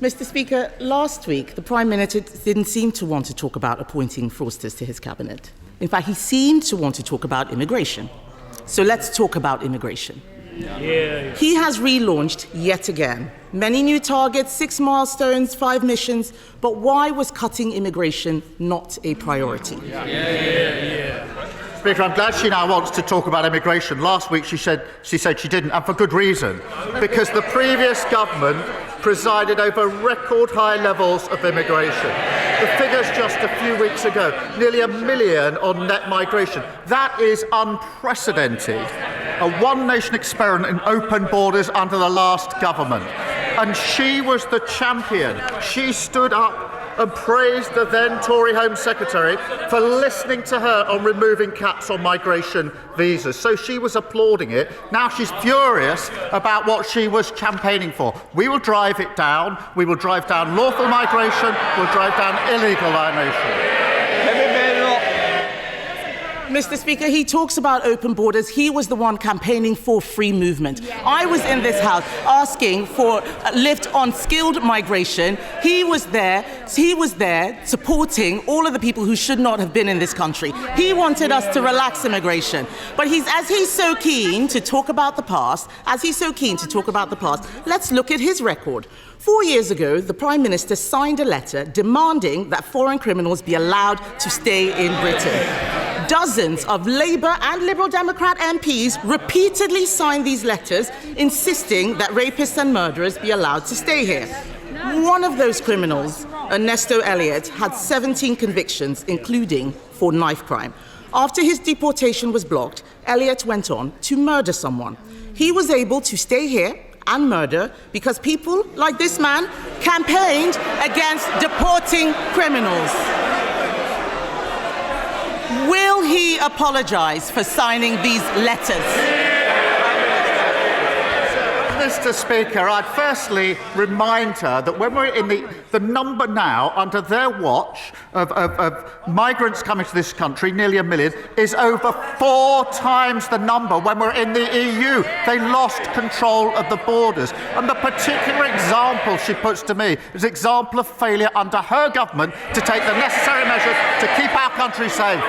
Mr. Speaker, last week the Prime Minister didn't seem to want to talk about appointing fraudsters to his cabinet. In fact, he seemed to want to talk about immigration. So let's talk about immigration. He has relaunched yet again. Many new targets, 6 milestones, 5 missions, but why was cutting immigration not a priority? Speaker, I'm glad she now wants to talk about immigration. Last week she said she didn't, and for good reason, because the previous government presided over record high levels of immigration. The figures just a few weeks ago, nearly 1 million on net migration. That is unprecedented. A one-nation experiment in open borders under the last government. And she was the champion. She stood up and praised the then Tory Home Secretary for listening to her on removing caps on migration visas. So she was applauding it. Now she's furious about what she was campaigning for. We will drive it down. We will drive down lawful migration. We'll drive down illegal migration. Mr. Speaker, he talks about open borders. He was the one campaigning for free movement. I was in this House asking for a lift on skilled migration. He was there supporting all of the people who should not have been in this country. He wanted us to relax immigration. But as he's so keen to talk about the past, let's look at his record. 4 years ago, the Prime Minister signed a letter demanding that foreign criminals be allowed to stay in Britain. Dozens of Labour and Liberal Democrat MPs repeatedly signed these letters insisting that rapists and murderers be allowed to stay here. One of those criminals, Ernesto Elliott, had 17 convictions, including for knife crime. After his deportation was blocked, Elliott went on to murder someone. He was able to stay here and murder because people like this man campaigned against deporting criminals. Will he apologise for signing these letters? Mr. Speaker, I'd firstly remind her that when we're in the number now, under their watch, of migrants coming to this country, nearly 1 million, is over 4 times the number when we're in the EU. They lost control of the borders. And the particular example she puts to me is an example of failure under her government to take the necessary measures to keep our country safe.